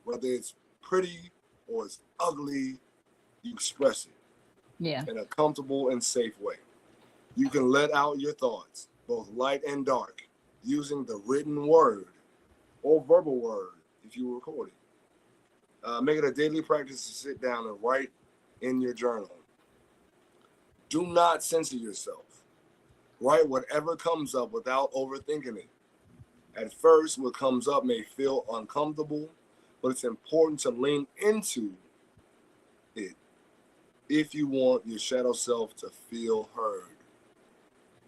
S1: whether it's pretty or it's ugly. You express
S2: Yeah.
S1: it in a comfortable and safe way. You can let out your thoughts, both light and dark, using the written word or verbal word if you record it. Make it a daily practice to sit down and write in your journal. Do not censor yourself. Write whatever comes up without overthinking it. At first, what comes up may feel uncomfortable, but it's important to lean into it if you want your shadow self to feel heard.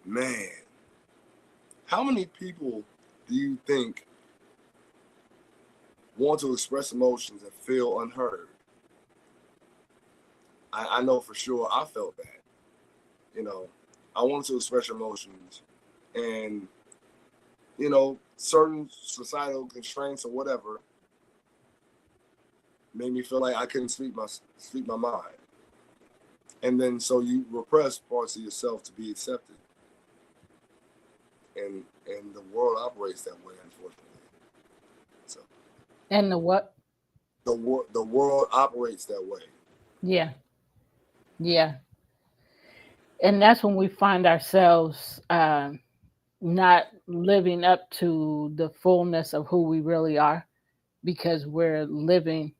S1: Man, how many people do you think want to express emotions and feel unheard? I know for sure I felt that. You know, I wanted to express emotions, and certain societal constraints or whatever made me feel like I couldn't speak my mind, and then so you repress parts of yourself to be accepted, and the world operates that way, unfortunately. So
S2: And the what?
S1: the world operates that way.
S2: Yeah. Yeah. And that's when we find ourselves not living up to the fullness of who we really are, because we're living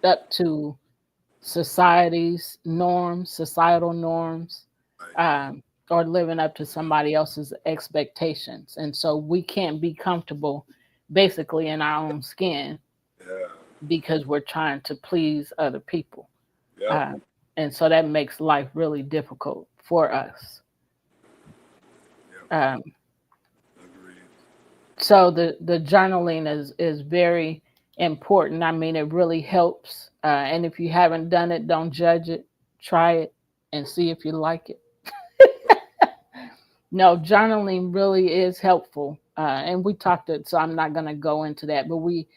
S2: up to society's norms, societal norms,
S1: Right.
S2: um, or living up to somebody else's expectations. And so we can't be comfortable basically in our own skin
S1: Yeah.
S2: because we're trying to please other people.
S1: Yep.
S2: Uh, and so that makes life really difficult for us.
S1: Yep.
S2: Um,
S1: Agreed.
S2: so the journaling is very important. I mean, it really helps. And if you haven't done it, don't judge it. Try it and see if you like it. No, journaling really is helpful, and we talked it. So I'm not going to go into that, but we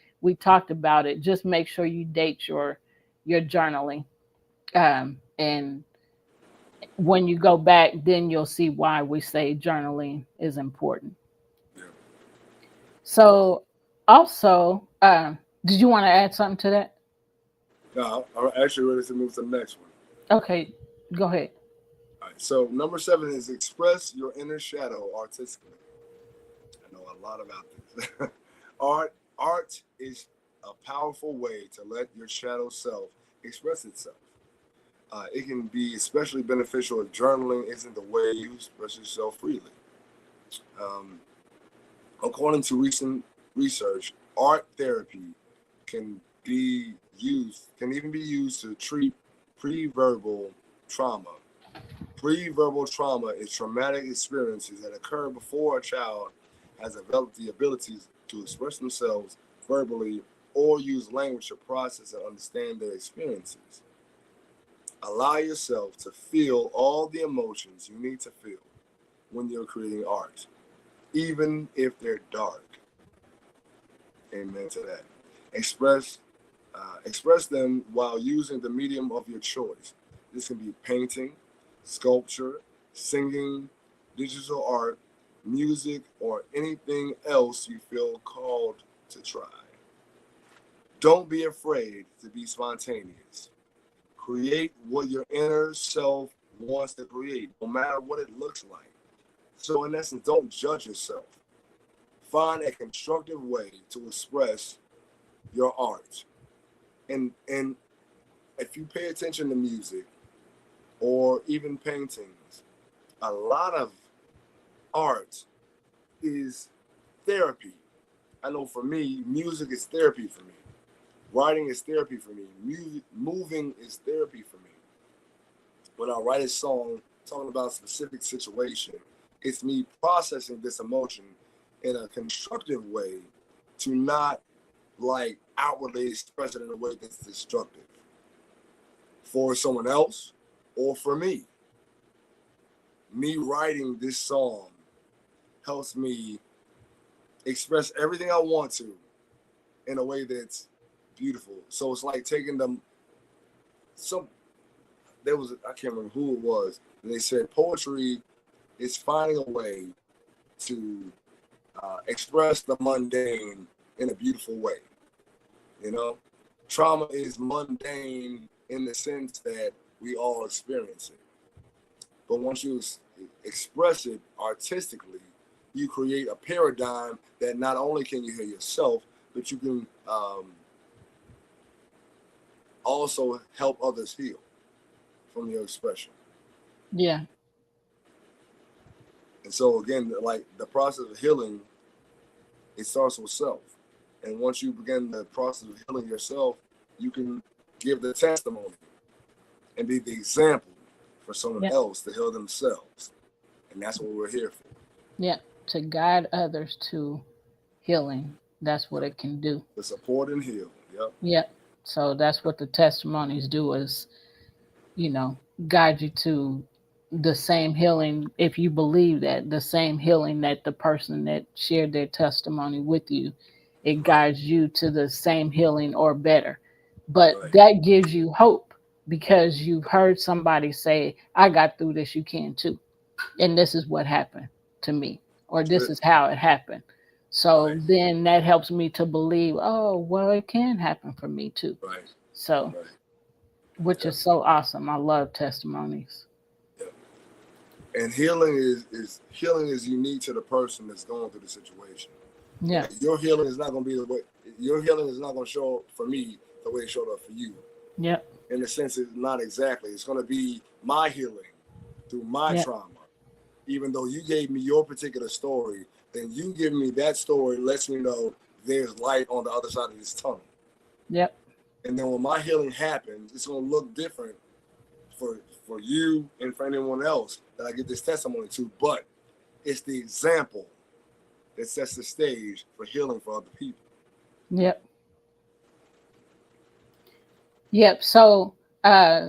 S2: talked about it. Just make sure you date your journaling, and when you go back, then you'll see why we say journaling is important.
S1: Yep.
S2: So, also, did you want to add something to that?
S1: Now I'm actually ready to move to the next one.
S2: Okay, go ahead.
S1: All right. So number 7 is express your inner shadow artistically. I know a lot about this. Art is a powerful way to let your shadow self express itself. It can be especially beneficial if journaling isn't the way you express yourself freely. Um, According to recent research, art therapy can even be used to treat pre-verbal trauma. Pre-verbal trauma is traumatic experiences that occur before a child has developed the ability to express themselves verbally or use language to process and understand their experiences. Allow yourself to feel all the emotions you need to feel when you're creating art, even if they're dark. Amen to that. Express express them while using the medium of your choice. This can be painting, sculpture, singing, digital art, music, or anything else you feel called to try. Don't be afraid to be spontaneous. Create what your inner self wants to create, no matter what it looks like. So, in essence, don't judge yourself. Find a constructive way to express your art. And if you pay attention to music or even paintings, a lot of art is therapy. I know for me, music is therapy for me. Writing is therapy for me. Music, moving is therapy for me. When I write a song talking about a specific situation, it's me processing this emotion in a constructive way to not like outwardly express it in a way that's destructive for someone else or for me. Me writing this song helps me express everything I want to in a way that's beautiful. So it's like taking them some there was I can't remember who it was, and they said poetry is finding a way to express the mundane in a beautiful way. You know, trauma is mundane in the sense that we all experience it. But once you express it artistically, you create a paradigm that not only can you hear yourself, but you can also help others heal from your expression.
S2: Yeah.
S1: And so again, like the process of healing, it starts with self. And once you begin the process of healing yourself, you can give the testimony and be the example for someone
S2: Yeah.
S1: else to heal themselves. And that's what we're here for.
S2: Yeah. To guide others to healing. That's what
S1: Yep.
S2: it can do.
S1: To support and heal. Yep.
S2: Yeah. So that's what the testimonies do is, you know, guide you to the same healing. If you believe that the same healing that the person that shared their testimony with you, it
S1: Right.
S2: guides you to the same healing or better. But
S1: Right.
S2: that gives you hope because you've heard somebody say, I got through this, you can too. And this is what happened to me, or
S1: That's
S2: this
S1: it.
S2: is how it happened. So
S1: Right.
S2: then that helps me to believe, oh, well, it can happen for me too.
S1: Right.
S2: So,
S1: Right.
S2: which
S1: Yep.
S2: is so awesome. I love testimonies.
S1: Yep. And healing is unique to the person that's going through the situation.
S2: Yeah.
S1: Like your healing is not going to be the way your healing is not going to show up for me the way it showed up for you.
S2: Yep.
S1: In a sense, it's not exactly. It's going to be my healing through my
S2: Yep.
S1: trauma. Even though you gave me your particular story, then you giving me that story lets me know there's light on the other side of this tunnel.
S2: Yep.
S1: And then when my healing happens, it's going to look different for for you and for anyone else that I get this testimony to. But it's the example that sets the stage for healing for other people.
S2: Yep. Yep. So,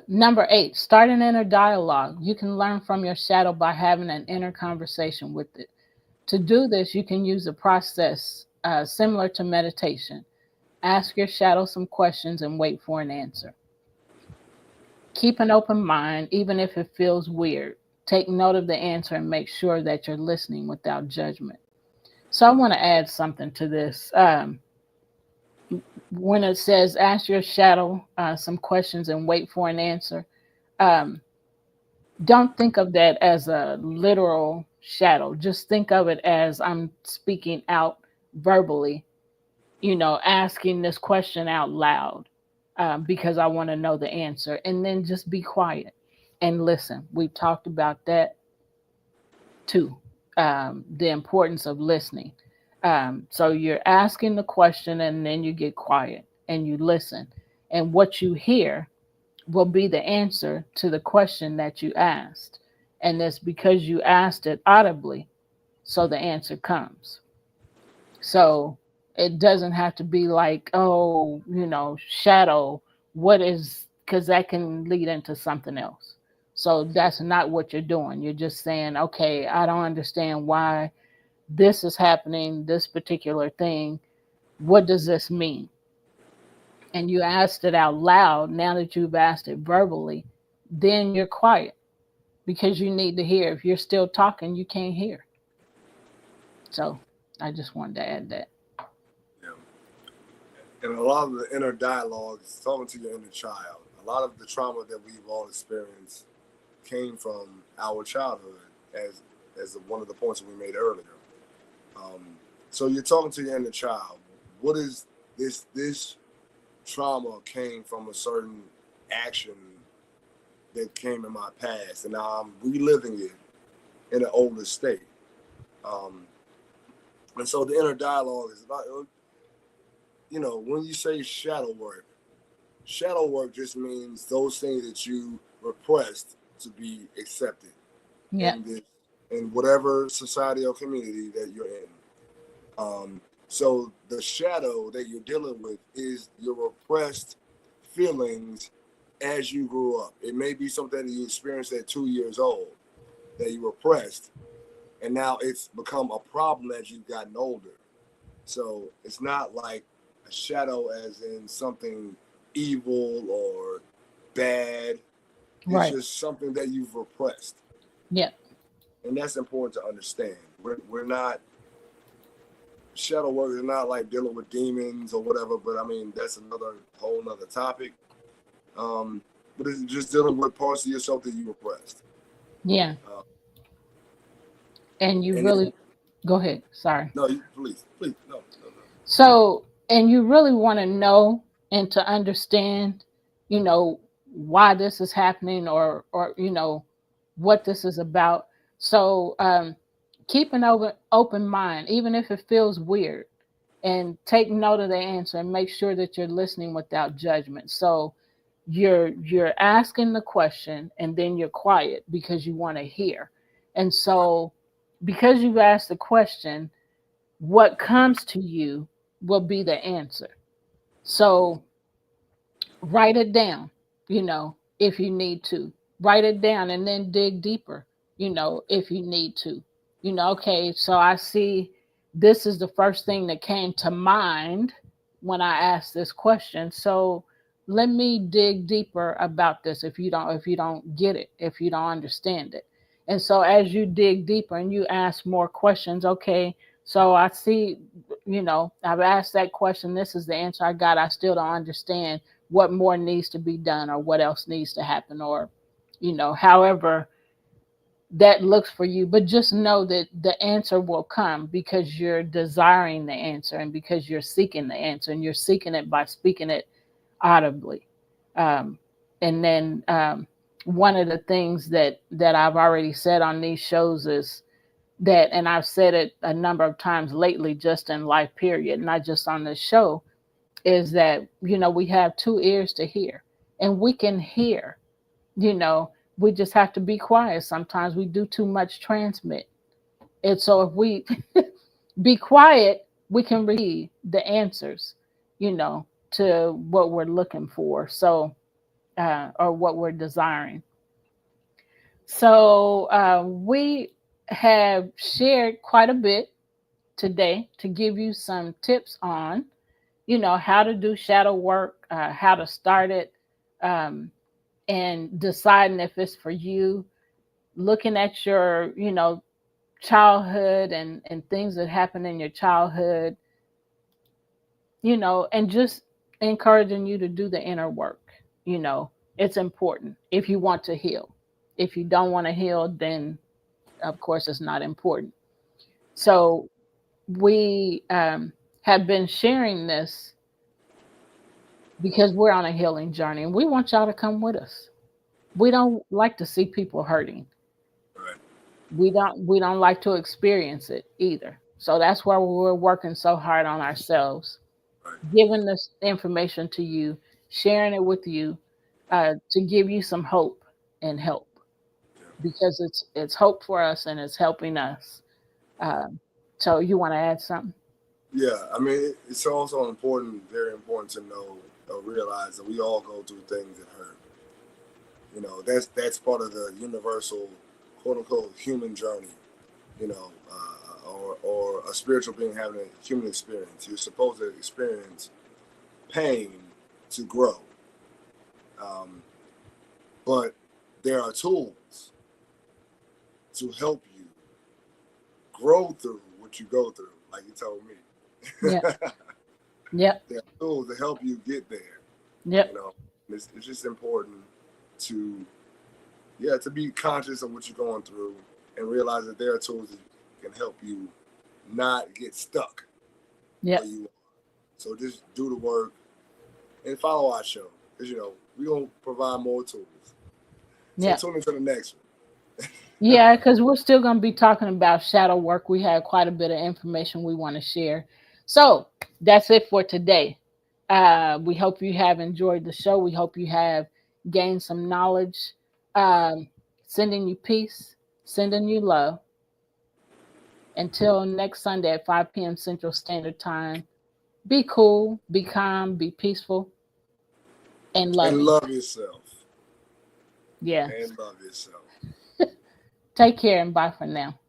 S2: number 8, start an inner dialogue. You can learn from your shadow by having an inner conversation with it. To do this, you can use a process similar to meditation. Ask your shadow some questions and wait for an answer. Keep an open mind, even if it feels weird. Take note of the answer and make sure that you're listening without judgment. So, I want to add something to this. When it says ask your shadow some questions and wait for an answer, um, don't think of that as a literal shadow. Just think of it as I'm speaking out verbally, asking this question out loud because I want to know the answer. And then just be quiet and listen. We've talked about that too, the importance of listening. So you're asking the question and then you get quiet and you listen. And what you hear will be the answer to the question that you asked. And that's because you asked it audibly, so the answer comes. So it doesn't have to be like, oh, shadow, what is, because that can lead into something else. So that's not what you're doing. You're just saying, okay, I don't understand why this is happening, this particular thing. What does this mean? And you asked it out loud. Now that you've asked it verbally, then you're quiet because you need to hear. If you're still talking, you can't hear. So I just wanted to add that.
S1: Yeah. And a lot of the inner dialogue is talking to your inner child. A lot of the trauma that we've all experienced came from our childhood, as one of the points that we made earlier. Um, so you're talking to your inner child. What is this trauma came from a certain action that came in my past, and now I'm reliving it in an older state. Um, and so the inner dialogue is about, when you say shadow work just means those things that you repressed to be accepted
S2: Yeah.
S1: in this in whatever society or community that you're in. So the shadow that you're dealing with is your repressed feelings as you grew up. It may be something that you experienced at 2 years old that you repressed, and now it's become a problem as you've gotten older. So it's not like a shadow as in something evil or bad. It's
S2: Right.
S1: just something that you've repressed.
S2: Yep.
S1: And that's important to understand. We're not, shadow work is not like dealing with demons or whatever, but I mean, that's another whole nother topic. Um, but it's just dealing with parts of yourself that you repressed.
S2: Yeah.
S1: Uh,
S2: And you
S1: and it,
S2: really go ahead. Sorry.
S1: no, you, please, no, no, no.
S2: So, and you really want to know and to understand, why this is happening, or what this is about. So, keep an open mind, even if it feels weird, and take note of the answer and make sure that you're listening without judgment. So, you're asking the question and then you're quiet because you want to hear. And
S1: Right.
S2: so, because you've asked the question, what comes to you will be the answer. So write it down, if you need to. Write it down and then dig deeper, if you need to. Okay, so I see this is the first thing that came to mind when I asked this question. So let me dig deeper about this if you don't get it, if you don't understand it. And so as you dig deeper and you ask more questions, okay, so I see, I've asked that question. This is the answer I got. I still don't understand what more needs to be done or what else needs to happen, or however that looks for you. But just know that the answer will come because you're desiring the answer and because you're seeking the answer, and you're seeking it by speaking it audibly. um, and then one of the things that I've already said on these shows is that, and I've said it a number of times lately, just in life period, not just on this show, is that we have two ears to hear, and we can hear. you know we just have to be quiet. Sometimes we do too much transmit, and so if we be quiet, we can receive the answers, you know to what we're looking for, so or what we're desiring. So we have shared quite a bit today to give you some tips on how to do shadow work, how to start it, um, and deciding if it's for you, looking at your childhood and things that happened in your childhood, and just encouraging you to do the inner work. It's important if you want to heal. If you don't want to heal, then of course it's not important. So we have been sharing this because we're on a healing journey and we want y'all to come with us. We don't like to see people hurting.
S1: Right.
S2: We don't like to experience it either. So that's why we're working so hard on ourselves,
S1: Right.
S2: giving this information to you, sharing it with you, to give you some hope and help,
S1: Yeah.
S2: because it's hope for us and it's helping us. Um, so you want to add something?
S1: Yeah, I mean, it's also important, very important to know or realize that we all go through things that hurt. That's part of the universal, quote unquote, human journey. Or a spiritual being having a human experience. You're supposed to experience pain to grow, um, but there are tools to help you grow through what you go through. Like you told me,
S2: Yep. Yep.
S1: there are tools to help you get there. You
S2: Yep.
S1: know, it's just important to to be conscious of what you're going through and realize that there are tools that can help you not get stuck where
S2: Yep.
S1: you are. So just do the work and follow our show, because we're gonna provide more tools. So
S2: Yep.
S1: tune into the next one.
S2: Yeah, because we're still going to be talking about shadow work. We have quite a bit of information we want to share. So that's it for today. We hope you have enjoyed the show. We hope you have gained some knowledge.
S1: Right.
S2: Um, Sending you peace, sending you love. Until next Sunday at 5 p.m. Central Standard Time, be cool, be calm, be peaceful, and
S1: And
S2: loving.
S1: love yourself.
S2: Yes.
S1: And love yourself.
S2: Take care and bye for now.